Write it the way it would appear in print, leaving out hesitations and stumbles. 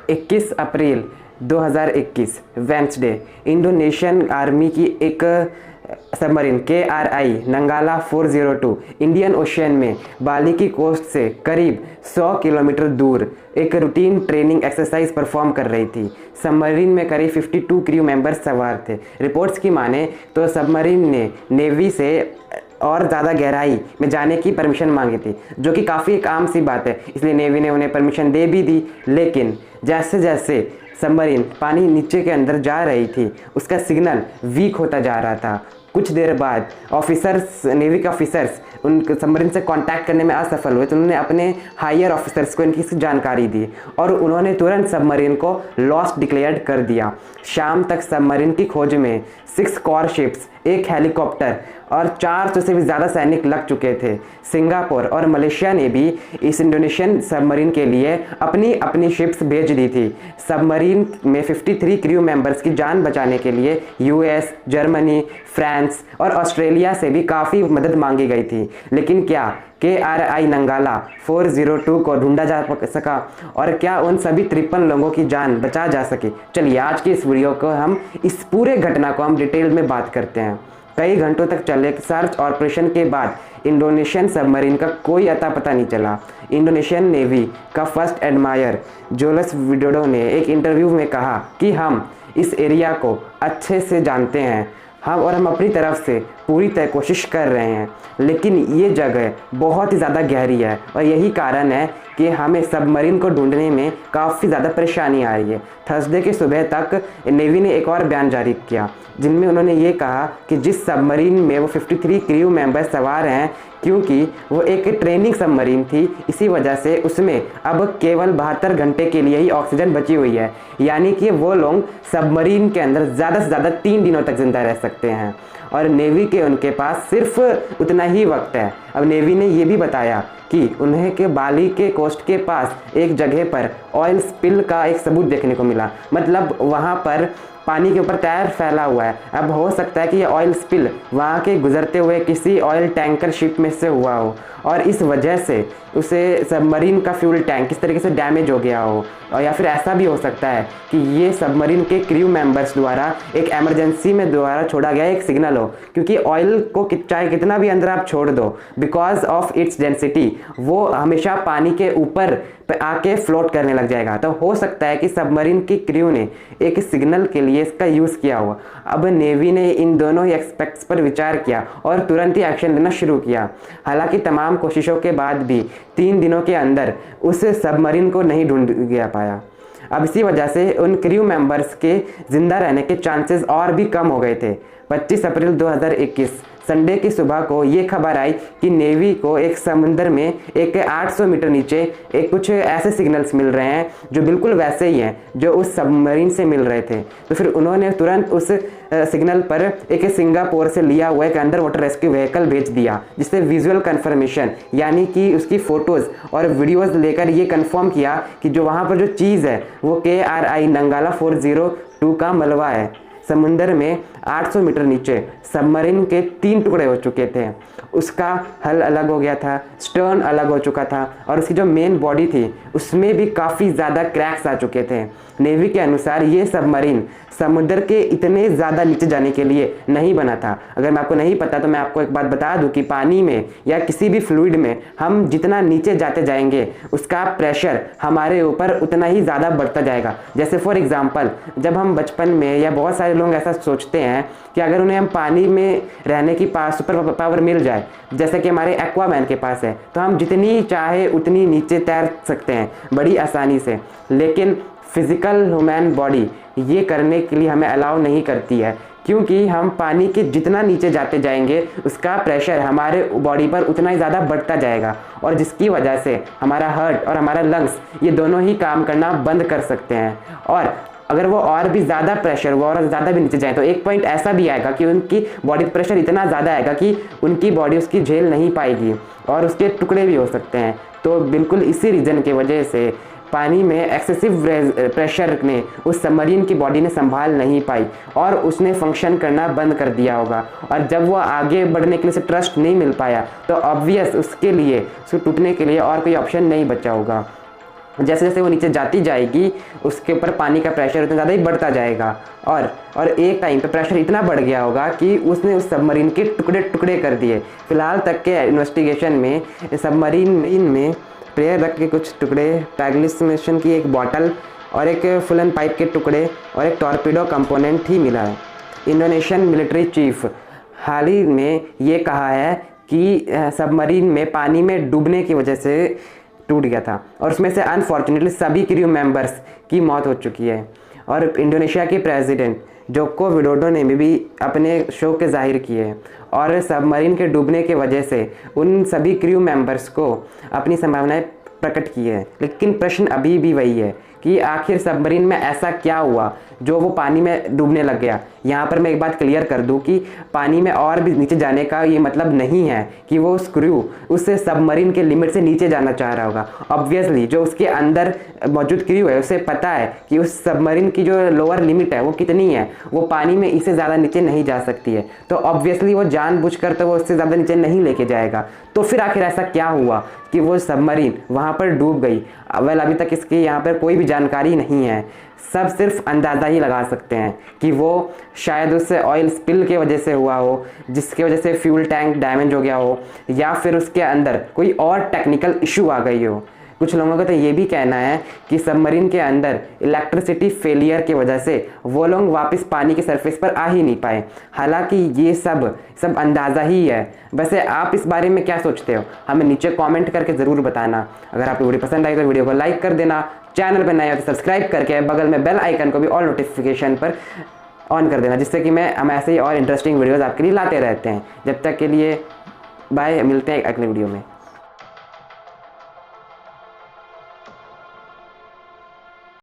21 अप्रैल 2021 Wednesday Indonesian army की एक submarine KRI नंगाला 402 Indian ocean में बाली की कोस्ट से करीब 100 किलोमीटर दूर एक रूटीन ट्रेनिंग एक्सरसाइज परफॉर्म कर रही थी। सबमरीन में करीब 52 क्रू मेंबर्स सवार थे। रिपोर्ट्स की माने तो सबमरीन ने नेवी से और ज़्यादा गहराई में जाने की परमिशन मांगी थी, जो कि काफ़ी एक आम सी बात है, इसलिए नेवी ने उन्हें परमिशन दे भी दी। लेकिन जैसे जैसे सबमरीन पानी नीचे के अंदर जा रही थी, उसका सिग्नल वीक होता जा रहा था। कुछ देर बाद नेवी के ऑफिसर्स उन सबमरीन से कांटेक्ट करने में असफल हुए, तो उन्होंने अपने हायर ऑफिसर्स को इनकी जानकारी दी और उन्होंने तुरंत सबमरीन को लॉस्ट डिक्लेयर्ड कर दिया। शाम तक सबमरीन की खोज में 6 कोर शिप्स, 1 हेलीकॉप्टर और 400 से भी ज़्यादा सैनिक लग चुके थे। सिंगापुर और मलेशिया ने भी इस इंडोनेशियन सबमरीन के लिए अपनी अपनी शिप्स भेज दी थी। सबमरीन में 53 क्रू मेंबर्स की जान बचाने के लिए US, जर्मनी, फ्रांस और ऑस्ट्रेलिया से भी काफ़ी मदद मांगी गई थी। लेकिन क्या KRI नंगाला 402 को ढूंढा जा सका और क्या उन सभी 53 लोगों की जान बचा जा सके? चलिए आज की इस वीडियो को हम इस पूरे घटना को हम डिटेल में बात करते हैं। कई घंटों तक चले सर्च ऑपरेशन के बाद इंडोनेशियन सबमरीन का कोई अता पता नहीं चला। इंडोनेशियन नेवी का फर्स्ट एडमायर जोलस विडोडो ने एक इंटरव्यू में कहा कि हम इस एरिया को अच्छे से जानते हैं, हम अपनी तरफ से पूरी तरह कोशिश कर रहे हैं, लेकिन ये जगह बहुत ही ज़्यादा गहरी है और यही कारण है कि हमें सबमरीन को ढूंढने में काफ़ी ज़्यादा परेशानी आ रही है। थर्सडे की सुबह तक नेवी ने एक और बयान जारी किया, जिनमें उन्होंने ये कहा कि जिस सबमरीन में वो 53 क्रू मेंबर सवार हैं, क्योंकि वो एक ट्रेनिंग सबमरीन थी, इसी वजह से उसमें अब केवल 72 घंटे के लिए ही ऑक्सीजन बची हुई है। यानी कि वो लोग सबमरीन के अंदर ज़्यादा से ज़्यादा 3 दिनों तक जिंदा रह सकते हैं और नेवी के उनके पास सिर्फ उतना ही वक्त है। अब नेवी ने ये भी बताया कि उन्हें के बाली के कोस्ट के पास एक जगह पर ऑयल स्पिल का एक सबूत देखने को मिला, मतलब वहाँ पर पानी के ऊपर टायर फैला हुआ है। अब हो सकता है कि ये ऑयल स्पिल वहाँ के गुजरते हुए किसी ऑयल टैंकर शिप में से हुआ हो और इस वजह से उसे सबमरीन का फ्यूल टैंक किस तरीके से डैमेज हो गया हो, और या फिर ऐसा भी हो सकता है कि ये सबमरीन के क्रू मेंबर्स द्वारा एक इमरजेंसी में द्वारा छोड़ा गया एक सिग्नल हो, क्योंकि ऑयल को चाहे कितना भी अंदर आप छोड़ दो, बिकॉज ऑफ इट्स डेंसिटी वो हमेशा पानी के ऊपर आके फ्लोट करने लग जाएगा। तो हो सकता है कि सबमरीन की क्रू ने एक सिग्नल के लिए इसका यूज़ किया हुआ। अब नेवी ने इन दोनों ही एस्पेक्ट्स पर विचार किया और तुरंत ही एक्शन लेना शुरू किया। हालांकि तमाम कोशिशों के बाद भी 3 दिनों के अंदर उस सबमरीन को नहीं ढूंढ पाया। अब इसी वजह से उन क्रू मेंबर्स के जिंदा रहने के चांसेस और भी कम हो गए थे। 25 अप्रैल 2021 संडे की सुबह को ये खबर आई कि नेवी को एक समुंदर में एक 800 मीटर नीचे एक कुछ ऐसे सिग्नल्स मिल रहे हैं जो बिल्कुल वैसे ही हैं जो उस सबमरीन से मिल रहे थे। तो फिर उन्होंने तुरंत उस सिग्नल पर एक सिंगापुर से लिया हुआ एक अंडर वाटर रेस्क्यू व्हीकल भेज दिया, जिससे विजुअल कंफर्मेशन यानी कि उसकी फ़ोटोज़ और वीडियोज़ लेकर ये कंफर्म किया कि जो वहाँ पर जो चीज़ है वो KRI नंगाला 402 का मलबा है। समुंदर में 800 मीटर नीचे सबमरीन के 3 टुकड़े हो चुके थे। उसका हल अलग हो गया था, स्टर्न अलग हो चुका था और उसकी जो मेन बॉडी थी उसमें भी काफ़ी ज़्यादा क्रैक्स आ चुके थे। नेवी के अनुसार ये सबमरीन समुद्र के इतने ज़्यादा नीचे जाने के लिए नहीं बना था। अगर मैं आपको नहीं पता तो मैं आपको एक बात बता दूं कि पानी में या किसी भी फ्लूइड में हम जितना नीचे जाते जाएंगे उसका प्रेशर हमारे ऊपर उतना ही ज़्यादा बढ़ता जाएगा। जैसे फॉर एग्जांपल जब हम बचपन में या बहुत सारे लोग ऐसा सोचते हैं कि अगर उन्हें हम पानी में रहने की सुपर पावर मिल जाए, जैसे कि हमारे एक्वामैन के पास है, तो हम जितनी चाहे उतनी नीचे तैर सकते हैं बड़ी आसानी से। लेकिन फिजिकल ह्यूमन बॉडी ये करने के लिए हमें अलाउ नहीं करती है, क्योंकि हम पानी के जितना नीचे जाते जाएंगे उसका प्रेशर हमारे बॉडी पर उतना ही ज़्यादा बढ़ता जाएगा और जिसकी वजह से हमारा हार्ट और हमारा लंग्स ये दोनों ही काम करना बंद कर सकते हैं। और अगर वो और भी ज़्यादा प्रेशर वो और ज़्यादा भी नीचे जाए तो एक पॉइंट ऐसा भी आएगा कि उनकी बॉडी प्रेशर इतना ज़्यादा आएगा कि उनकी बॉडी उसकी झेल नहीं पाएगी और उसके टुकड़े भी हो सकते हैं। तो बिल्कुल इसी रीज़न की वजह से पानी में एक्सेसिव प्रेशर ने उस सबमरीन की बॉडी ने संभाल नहीं पाई और उसने फंक्शन करना बंद कर दिया होगा। और जब वो आगे बढ़ने के लिए उसे ट्रस्ट नहीं मिल पाया तो ऑब्वियस उसके लिए उसको टूटने के लिए और कोई ऑप्शन नहीं बचा होगा। जैसे जैसे वो नीचे जाती जाएगी उसके ऊपर पानी का प्रेशर उतना ज़्यादा ही बढ़ता जाएगा और एक टाइम पे प्रेशर इतना बढ़ गया होगा कि उसने उस सबमरीन के टुकड़े टुकड़े कर दिए। फिलहाल तक के इन्वेस्टिगेशन में सबमरीन में प्लेयर रख के कुछ टुकड़े, पैगलिस मिशन की एक बॉटल और एक फुल एंड पाइप के टुकड़े और एक टॉर्पीडो कंपोनेंट ही मिला है। इंडोनेशियन मिलिट्री चीफ हाल ही में ये कहा है कि सबमरीन में पानी में डूबने की वजह से टूट गया था और उसमें से अनफॉर्चुनेटली सभी क्रू मेंबर्स की मौत हो चुकी है। और इंडोनेशिया के प्रेसिडेंट जोको विडोडो ने भी अपने शोक के जाहिर किए और सबमरीन के डूबने की वजह से उन सभी क्रू मेंबर्स को अपनी संभावनाएं प्रकट की है। लेकिन प्रश्न अभी भी वही है कि आखिर सबमरीन में ऐसा क्या हुआ जो वो पानी में डूबने लग गया। यहाँ पर मैं एक बात क्लियर कर दूं कि पानी में और भी नीचे जाने का ये मतलब नहीं है कि वो उस क्रू उससे सबमरीन के लिमिट से नीचे जाना चाह रहा होगा। ऑब्वियसली जो उसके अंदर मौजूद क्रू है उसे पता है कि उस सबमरीन की जो लोअर लिमिट है वो कितनी है, वो पानी में इससे ज़्यादा नीचे नहीं जा सकती है। तो ऑब्वियसली वो जानबूझकर तो वो उससे ज़्यादा नीचे नहीं लेके जाएगा। तो फिर आखिर ऐसा क्या हुआ कि वो सबमरीन वहाँ पर डूब गई? वेल अभी तक इसकी यहाँ पर कोई भी जानकारी नहीं है। सब सिर्फ अंदाज़ा ही लगा सकते हैं कि वो शायद उस ऑयल स्पिल के वजह से हुआ हो, जिसकी वजह से फ्यूल टैंक डैमेज हो गया हो, या फिर उसके अंदर कोई और टेक्निकल इशू आ गई हो। कुछ लोगों का तो ये भी कहना है कि सबमरीन के अंदर इलेक्ट्रिसिटी फेलियर की वजह से वो लोग वापस पानी की सरफेस पर आ ही नहीं पाए। हालांकि ये सब अंदाज़ा ही है। वैसे आप इस बारे में क्या सोचते हो हमें नीचे कमेंट करके ज़रूर बताना। अगर आपको वीडियो पसंद आई तो वीडियो को लाइक कर देना, चैनल पर नए हो तो सब्सक्राइब करके बगल में बेल आइकन को भी ऑल नोटिफिकेशन पर ऑन कर देना, जिससे कि हम ऐसे ही और इंटरेस्टिंग वीडियोज़ आपके लिए लाते रहते हैं। जब तक के लिए बाय, मिलते हैं अगले वीडियो में।